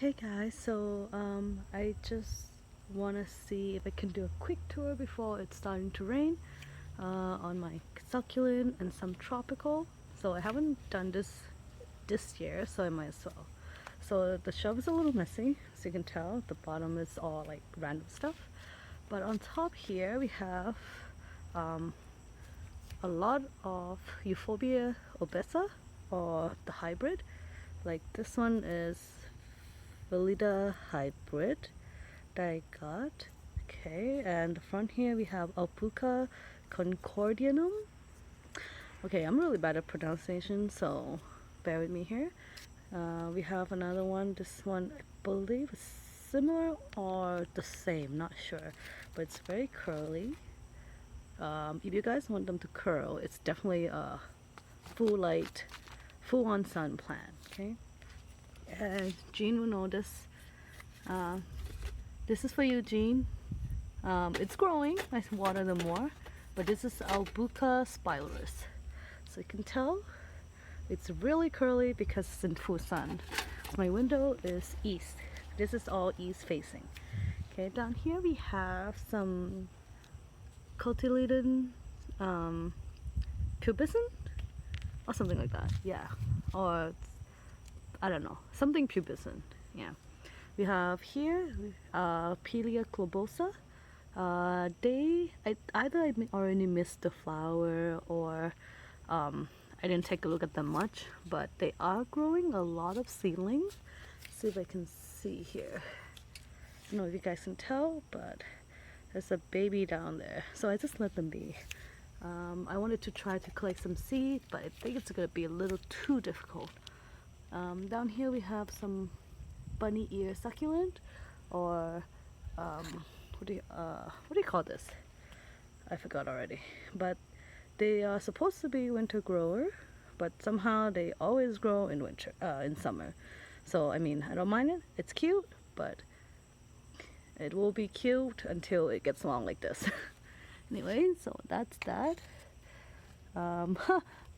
Hey guys, I just want to see if I can do a quick tour before it's starting to rain on my succulent and some tropical. So I haven't done this year, so I might as well. So the shelf is a little messy, as you can tell. The bottom is all like random stuff. But on top here we have um, a lot of Euphorbia obesa, or the hybrid. Like this one is Velida hybrid that I got. Okay, and the front here we have Alpuca concordianum. Okay, I'm really bad at pronunciation, so bear with me here. We have another one. This one, I believe, is similar or the same, not sure, but it's very curly. If you guys want them to curl, it's definitely a full light, full on sun plant. Okay, and Jean will know this. Uh, this is for you, Jean. It's growing. I water them more, but this is Albuca spilaris. So you can tell it's really curly because it's in full sun. My window is east. This is all east facing. Okay, down here we have some cotyledon pubescent or something like that. Yeah, or I don't know, something pubescent. Yeah. We have here Pelia globosa. Either I already missed the flower or I didn't take a look at them much, but they are growing a lot of seedlings. See if I can see here. I don't know if you guys can tell, but there's a baby down there, so I just let them be. I wanted to try to collect some seed, but I think it's gonna be a little too difficult. Down here we have some bunny ear succulent, or what do you call this? I forgot already. But they are supposed to be winter grower, but somehow they always grow in in summer. So I mean, I don't mind it. It's cute, but it will be cute until it gets long like this. Anyway, so that's that. Um,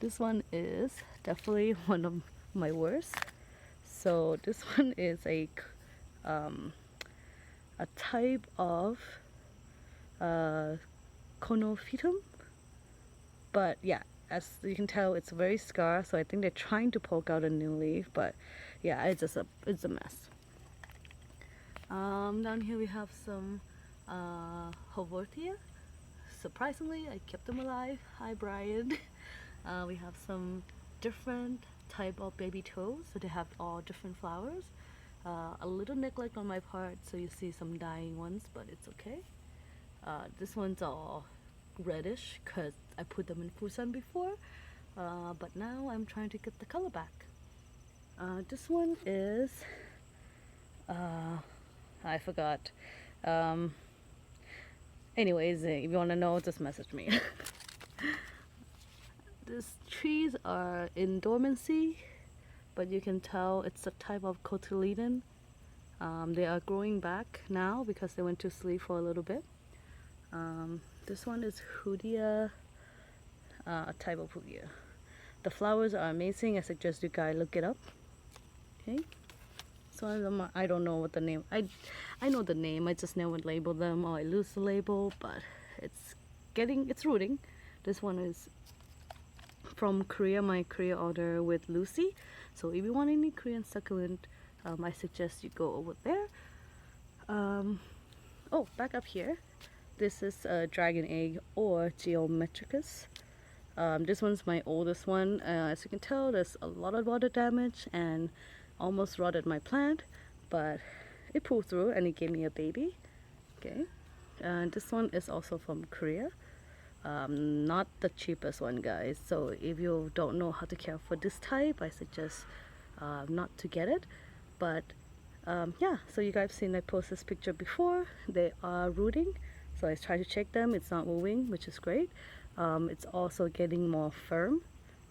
this one is definitely one of my worst. So this one is um, a type of Conophytum, but yeah, as you can tell, it's very scarred. So I think they're trying to poke out a new leaf, but yeah, it's a mess. Down here we have some Haworthia. Surprisingly, I kept them alive. Hi, Brian. We have some different type of baby toes, so they have all different flowers. A little neglect on my part, so you see some dying ones, but it's okay. This one's all reddish because I put them in full sun before, but now I'm trying to get the color back. This one is I forgot. Anyways, if you want to know, just message me. These trees are in dormancy, but you can tell it's a type of cotyledon. They are growing back now because they went to sleep for a little bit. This one is Hoodia, a type of Hoodia. The flowers are amazing. I suggest you guys look it up. Okay. So I don't know what the name. I know the name. I just never label them, or I lose the label. But it's rooting. This one is from Korea. My Korea order with Lucy. So if you want any Korean succulent, I suggest you go over there. Oh, back up here. This is a dragon egg, or Geometricus. This one's my oldest one. As you can tell, there's a lot of water damage and almost rotted my plant, but it pulled through and it gave me a baby. Okay, and this one is also from Korea. Not the cheapest one, guys. So if you don't know how to care for this type, I suggest not to get it. But yeah, so you guys seen I posted this picture before. They are rooting, so I try to check them. It's not moving, which is great. It's also getting more firm.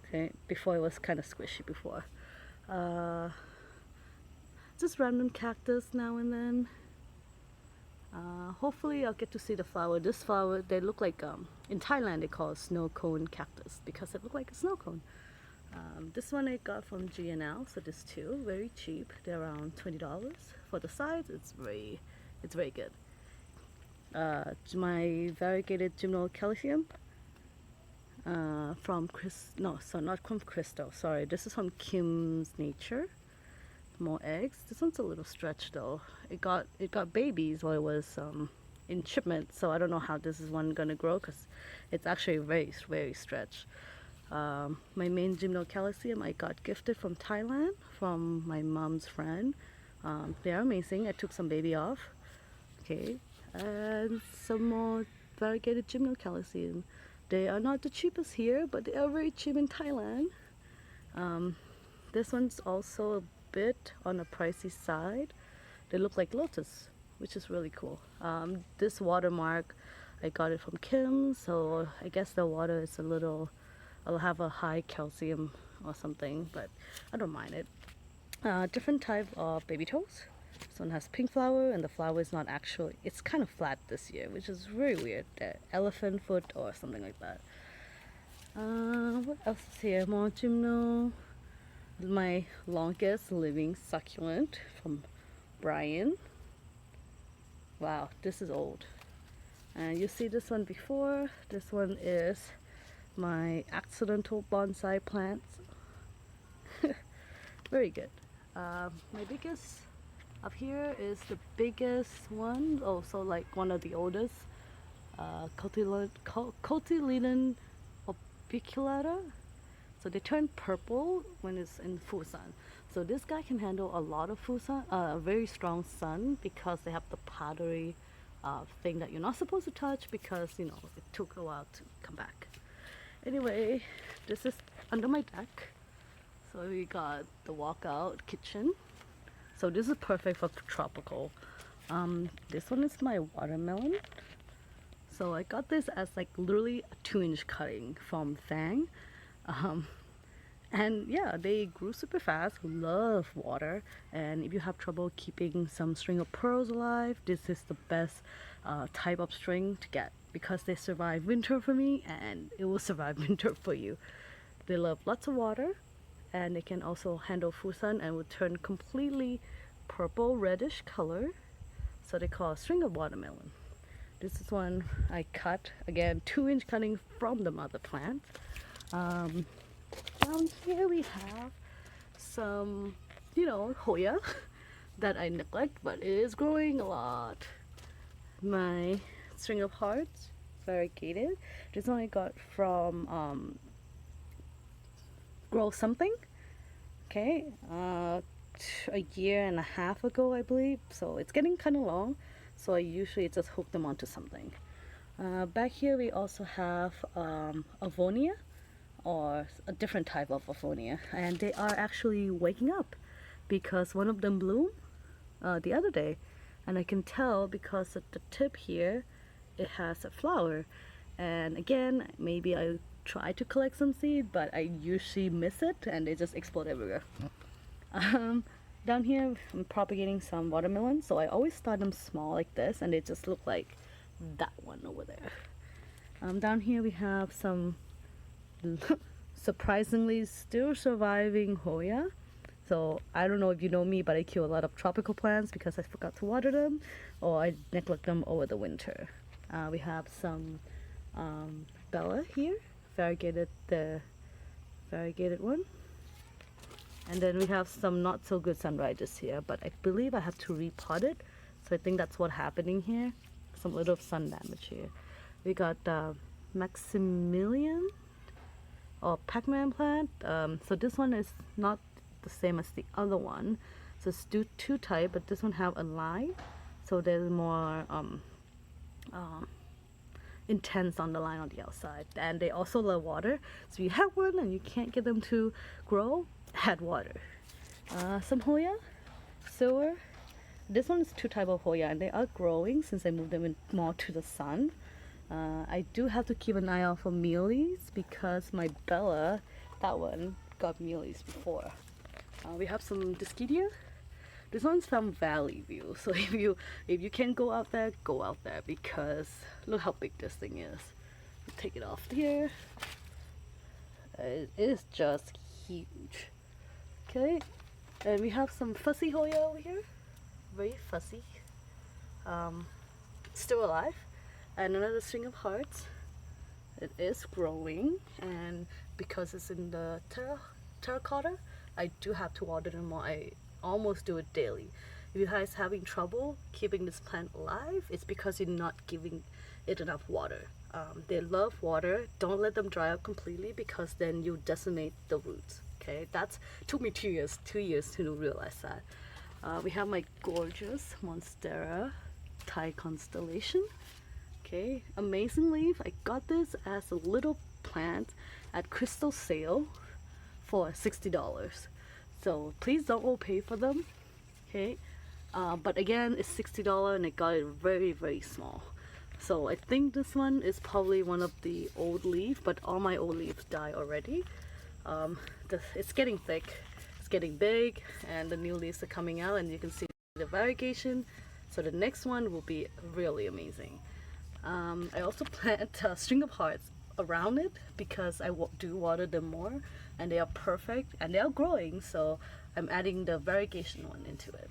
Okay, before it was kind of squishy before. Just random cactus now and then. Hopefully I'll get to see the flower. This flower, they look like, in Thailand they call it snow cone cactus because it looked like a snow cone. This one I got from GNL, so there's two, very cheap. They're around $20 for the size. It's very good. My variegated gymnocalcium from not from Crystal. Sorry, this is from Kim's Nature. More eggs. This one's a little stretched though. It got babies while it was in shipment, so I don't know how this is one gonna grow because it's actually very stretched. My main gymnocalcium I got gifted from Thailand from my mom's friend. They are amazing. I took some baby off. Okay, and some more variegated gymnocalcium. They are not the cheapest here, but they are very cheap in Thailand. This one's also a bit on the pricey side. They look like lotus, which is really cool. This watermark, I got it from Kim, so I guess the water is I'll have a high calcium or something, but I don't mind it. Different type of baby toes. This one has pink flower, and the flower is not actually, it's kind of flat this year, which is very weird. Elephant foot or something like that. What else is here? More gymno. My longest living succulent from Brian. Wow, this is old. And you see this one before. This one is my accidental bonsai plants. Very good. My biggest up here is the biggest one, also like one of the oldest, Cotyledon obiculata. So they turn purple when it's in full sun. So this guy can handle a lot of full sun, very strong sun, because they have the powdery thing that you're not supposed to touch because, you know, it took a while to come back. Anyway, this is under my deck. So we got the walkout kitchen. So this is perfect for tropical. This one is my watermelon. So I got this as like literally a 2-inch cutting from Fang. And yeah, they grew super fast, love water, and if you have trouble keeping some string of pearls alive, this is the best type of string to get, because they survive winter for me and it will survive winter for you. They love lots of water, and they can also handle full sun and will turn completely purple reddish color, so they call a string of watermelon. This is one I cut, again 2-inch cutting from the mother plant. Down here we have some, you know, Hoya that I neglect, but it is growing a lot. My string of hearts, variegated. This one I got from Grow Something. Okay, a year and a half ago, I believe. So it's getting kind of long. So I usually just hook them onto something. Back here we also have Avonia, or a different type of Avonia, and they are actually waking up because one of them bloomed the other day, and I can tell because at the tip here it has a flower. And again, maybe I try to collect some seed, but I usually miss it and they just explode everywhere. Down here I'm propagating some watermelon, so I always start them small like this, and they just look like that one over there. Down here we have some surprisingly still surviving Hoya. So I don't know if you know me, but I kill a lot of tropical plants because I forgot to water them, or I neglect them over the winter. We have some Bella here, the variegated one. And then we have some not so good sunrises here, but I believe I have to repot it. So I think that's what's happening here. Some little sun damage here. We got Maximilian or Pac-Man plant. So this one is not the same as the other one. So it's two type, but this one have a line. So there's more intense on the line on the outside. And they also love water. So you have one and you can't get them to grow, add water. Some Hoya, silver. This one is two type of Hoya, and they are growing since I moved them in more to the sun. I do have to keep an eye out for mealies because my Bella, that one, got mealies before. We have some Discidia. This one's from Valley View, so if you can go out there because look how big this thing is. Take it off here. It is just huge. Okay, and we have some fussy Hoya over here, very fussy, still alive, and another string of hearts. It is growing, and because it's in the terracotta, I do have to water them more. I almost do it daily. If you guys having trouble keeping this plant alive, it's because you're not giving it enough water. They love water. Don't let them dry up completely, because then you decimate the roots. Okay, that took me 2 years to realize that. We have my gorgeous Monstera Thai constellation. Okay, amazing leaf. I got this as a little plant at Crystal sale for $60. So please don't overpay for them. Okay, but again, it's $60 and I got it very small. So I think this one is probably one of the old leaf, but all my old leaves die already. It's getting thick, it's getting big, and the new leaves are coming out, and you can see the variegation. So the next one will be really amazing. I also plant a string of hearts around it because I do water them more, and they are perfect and they are growing, so I'm adding the variegation one into it.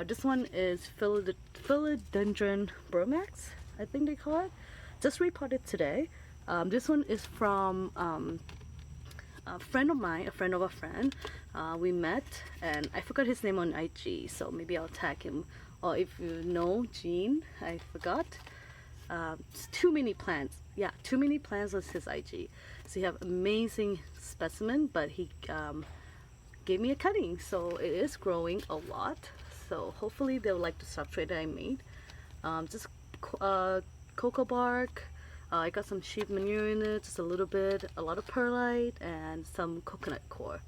This one is Philodendron Bromax, I think they call it. Just repotted today. This one is from a friend of mine, a friend of a friend. We met, and I forgot his name on IG, so maybe I'll tag him. Or if you know Gene, I forgot. Too Many Plants. Yeah, Too Many Plants was his IG. So you have amazing specimen, but he gave me a cutting, so it is growing a lot. So hopefully they'll like the substrate that I made. Just cocoa bark. I got some sheep manure in it, just a little bit, a lot of perlite, and some coconut coir.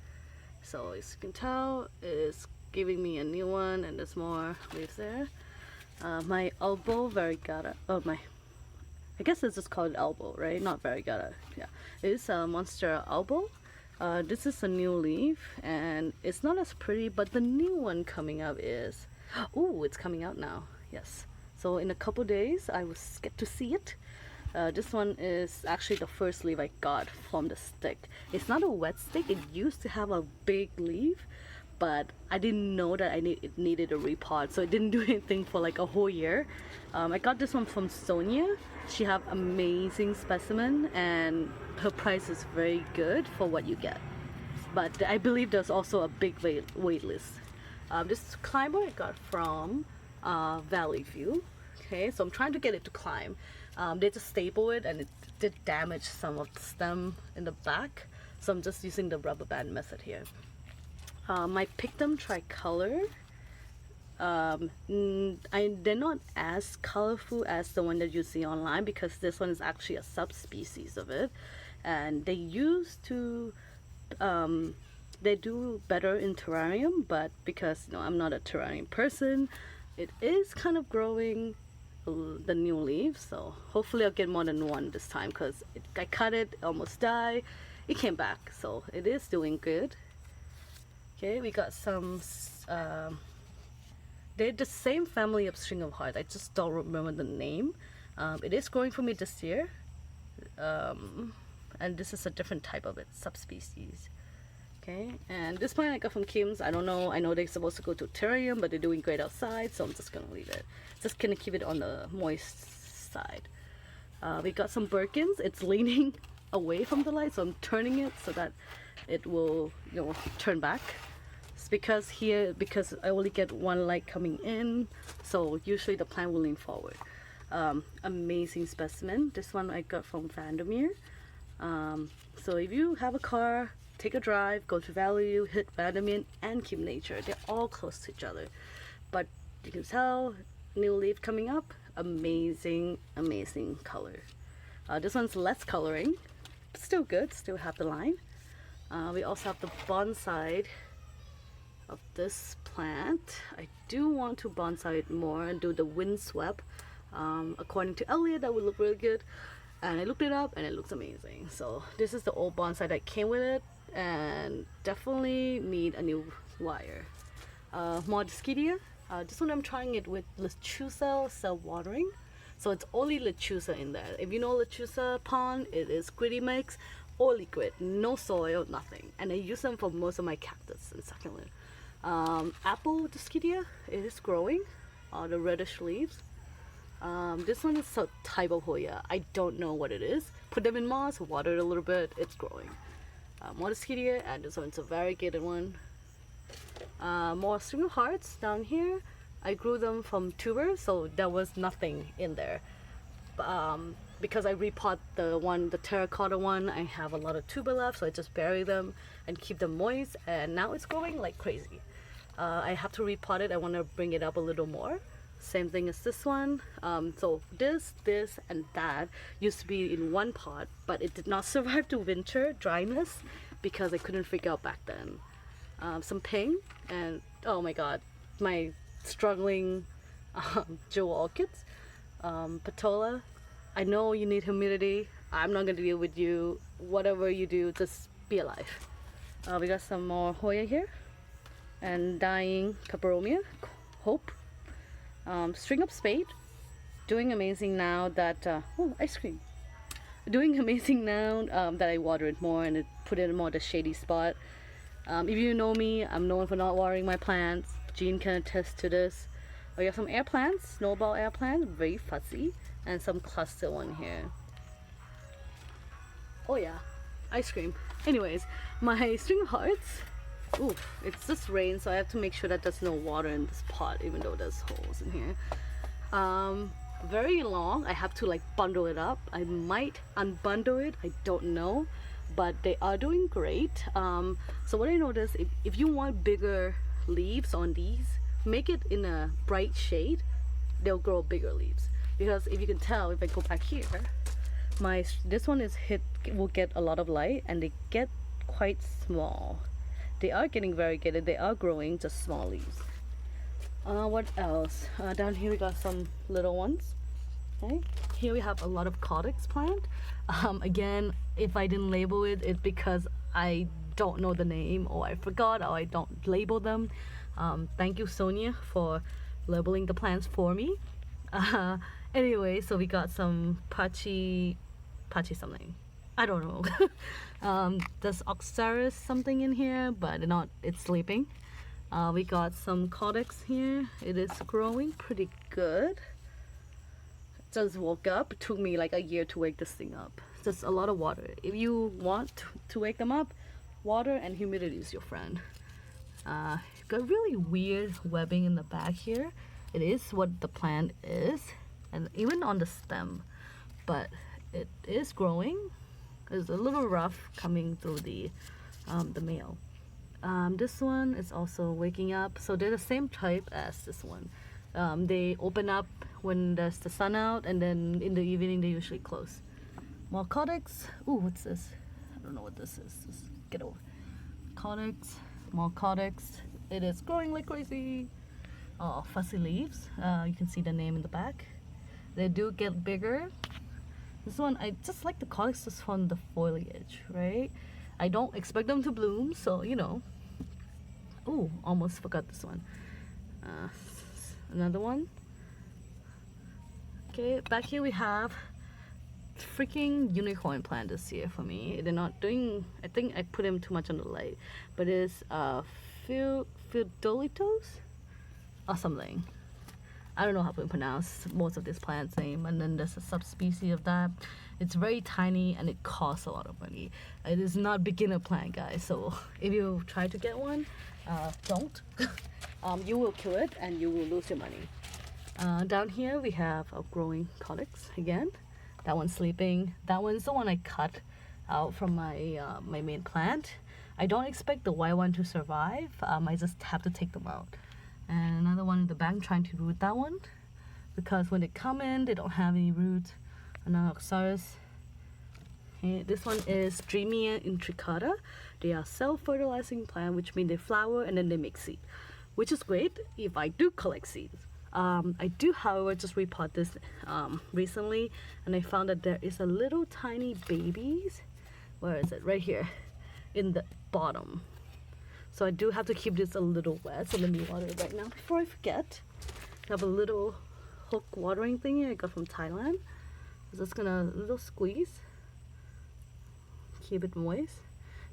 So as you can tell, it's giving me a new one, and there's more leaves there. My elbow variegata, I guess it's just called elbow, right? Not variegata. Yeah, it's a Monstera elbow. This is a new leaf, and it's not as pretty, but the new one coming up is, oh, it's coming out now. Yes. So in a couple days, I will get to see it. This one is actually the first leaf I got from the stick. It's not a wet stick. It used to have a big leaf, but I didn't know that it needed a repot, so it didn't do anything for like a whole year. I got this one from Sonia. She have amazing specimen, and her price is very good for what you get. But I believe there's also a big wait list. This climber I got from Valley View. Okay, so I'm trying to get it to climb. They just staple it, and it did damage some of the stem in the back, so I'm just using the rubber band method here. My Pictum tricolor, they're not as colorful as the one that you see online, because this one is actually a subspecies of it, and they used to they do better in terrarium, but because I'm not a terrarium person, it is kind of growing the new leaves. So hopefully I'll get more than one this time, because I cut it, almost died, it came back, so it is doing good. Okay, we got some they're the same family of string of heart. I just don't remember the name. It is growing for me this year, and this is a different type of it, subspecies. Okay, and this plant I got from Kim's. I don't know, I know they're supposed to go to terrarium, but they're doing great outside, so I'm just gonna leave it. Just gonna keep it on the moist side. We got some Birkins. It's leaning away from the light, so I'm turning it so that it will, turn back. It's because I only get one light coming in, so usually the plant will lean forward. Amazing specimen. This one I got from Vandermeer. So if you have a car, take a drive, go to Valley, hit Vandermeer and Keep Nature. They're all close to each other, but you can tell, new leaf coming up. Amazing color. This one's less coloring, but still good, still have the line. We also have the bonsai of this plant. I do want to bonsai it more and do the windswept. According to Elliot, that would look really good, and I looked it up and it looks amazing. So this is the old bonsai that came with it, and definitely need a new wire. Modeschidia. This one I'm trying it with Lechusa self-watering. So it's only Lechusa in there. If you know Lechusa pond, it is gritty mix, all liquid, no soil, nothing. And I use them for most of my cactus and succulent. Apple Dischidia is growing, the reddish leaves. This one is a type of Hoya. I don't know what it is. Put them in moss, water it a little bit, it's growing. More Dischidia, and this one's a variegated one. More string of hearts down here. I grew them from tubers, so there was nothing in there. Because I repot the terracotta one, I have a lot of tuber left, so I just bury them and keep them moist, and now it's growing like crazy. I have to repot it. I want to bring it up a little more. Same thing as this one. So this, and that used to be in one pot, but it did not survive to winter dryness because I couldn't figure out back then. Some pink, and oh my god, my struggling jewel orchids. Patola, I know you need humidity. I'm not gonna deal with you. Whatever you do, just be alive. We got some more Hoya here, and dying Caparomia, Hope. String up spade, doing amazing now that oh, ice cream. Doing amazing now that I water it more and put it in more the shady spot. If you know me, I'm known for not watering my plants. Jean can attest to this. We have some air plants, snowball air plants, very fuzzy, and some cluster one here. Oh yeah, ice cream. Anyways, my string of hearts. Oof, it's just rain, so I have to make sure that there's no water in this pot, even though there's holes in here. Very long. I have to like bundle it up. I might unbundle it. I don't know, but they are doing great. So what I noticed, if you want bigger leaves on these, make it in a bright shade. They'll grow bigger leaves. Because if you can tell, if I go back here, this one will get a lot of light, and they get quite small. They are getting variegated. They are growing just small leaves. What else? Down here we got some little ones. Okay. Here we have a lot of Caudex plant. Again, if I didn't label it, it's because I don't know the name, or I forgot, or I don't label them. Thank you, Sonia, for labeling the plants for me. Anyway, so we got some Pachi something. I don't know. There's Oxaris something in here, but it's sleeping. We got some Caudex here. It is growing pretty good. Just woke up. It took me like a year to wake this thing up. Just a lot of water. If you want to wake them up, water and humidity is your friend. Got really weird webbing in the back here. It is what the plant is, and even on the stem, but it is growing. It's a little rough coming through the male. This one is also waking up, so they're the same type as this one. They open up when there's the sun out, and then in the evening they usually close. More Caudex. Ooh, what's this? I don't know what this is. Just get over. Caudex, more Caudex. It is growing like crazy. Oh, fuzzy leaves. You can see the name in the back. They do get bigger. This one, I just like the Caudex just from the foliage, right? I don't expect them to bloom, so you know. Oh, almost forgot this one. Another one. Okay, back here we have freaking unicorn plant this year for me. They're not doing, I think I put them too much on the light, but it's Pheidolitos or something. I don't know how to pronounce most of this plant's name, and then there's a subspecies of that. It's very tiny and it costs a lot of money. It is not beginner plant, guys, so if you try to get one, don't. You will kill it and you will lose your money. Down here we have a growing Caudex again. That one's sleeping. That one's the one I cut out from my my main plant. I don't expect the white one to survive. I just have to take them out. And another one in the back, trying to root that one, because when they come in they don't have any roots. Another Oxaris. Okay, this one is Dreamia intricata. They are self-fertilizing plant, which means they flower and then they make seed, which is great if I do collect seeds. I do, however, just repot this recently, and I found that there is a little tiny babies. Where is it? Right here in the bottom. So I do have to keep this a little wet, so let me water it right now before I forget. I have a little hook watering thingy I got from Thailand. I'm just gonna little squeeze. keep it moist,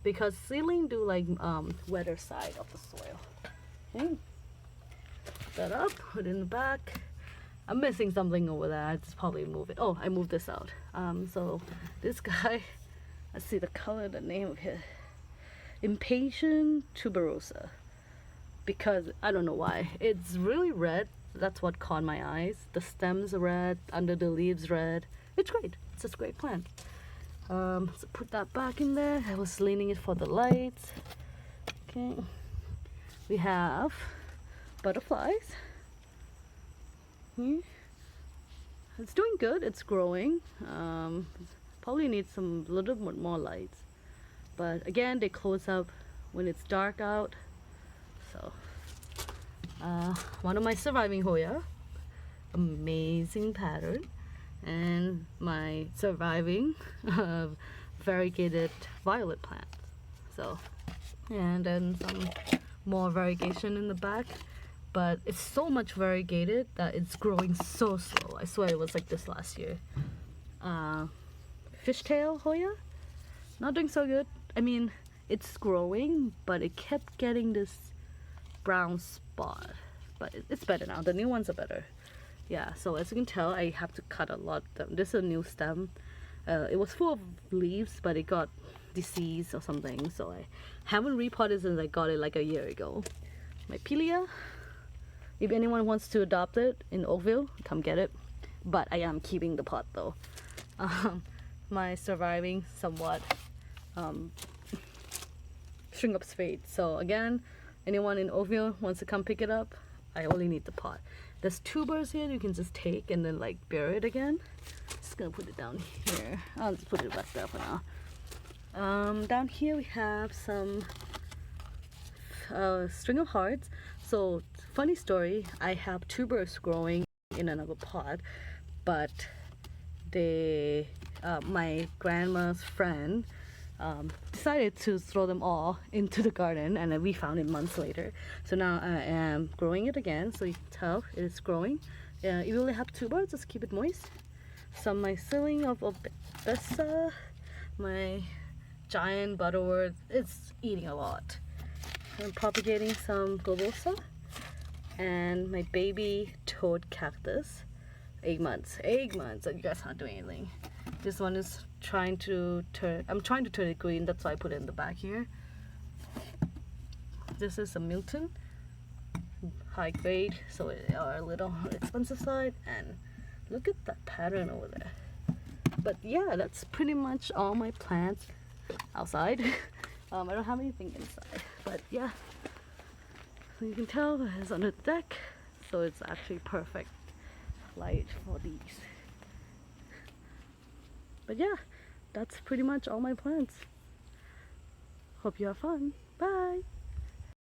because ceiling do like wetter side of the soil. Okay, that up, put it in the back. I'm missing something over there. I just probably move it. Oh, I moved this out. So this guy, let's see the color, the name of it, Impatient tuberosa, because I don't know why it's really red. That's what caught my eyes. The stems are red, under the leaves red. It's great. It's a great plant. So put that back in there. I was leaning it for the lights. Okay, we have butterflies. It's doing good. It's growing. Probably needs some little bit more lights, but again they close up when it's dark out. So one of my surviving Hoya, amazing pattern, and my surviving variegated violet plants. So, and then some more variegation in the back, but it's so much variegated that it's growing so slow. I swear it was like this last year. Fishtail Hoya, not doing so good. I mean, it's growing, but it kept getting this brown spot. But it's better now. The new ones are better. Yeah, so as you can tell, I have to cut a lot of them. This is a new stem. It was full of leaves, but it got diseased or something. So I haven't repotted since I got it like a year ago. My Pilia, if anyone wants to adopt it in Oakville, come get it. But I am keeping the pot though. My surviving somewhat string up spade. So again, anyone in Oakville wants to come pick it up, I only need the pot. There's tubers here you can just take and then like bury it again. Just gonna put it down here. I'll just put it back there for now. Down here we have some string of hearts. So funny story, I have tubers growing in another pot, but they my grandma's friend decided to throw them all into the garden, and then we found it months later. So now I am growing it again, so you can tell it's growing. You only have tubers, just keep it moist. Some mycelium of Obessa, my giant butterwort, it's eating a lot. I'm propagating some globosa, and my baby toad cactus, 8 months. 8 months, and you guys aren't doing anything. This one is trying to turn, I'm trying to turn it green, that's why I put it in the back here. This is a Milton, high grade, so it are a little on the expensive side, and look at that pattern over there. But yeah, that's pretty much all my plants outside. I don't have anything inside, but yeah. So you can tell it's on the deck, so it's actually perfect light for these. But yeah, that's pretty much all my plants. Hope you have fun. Bye!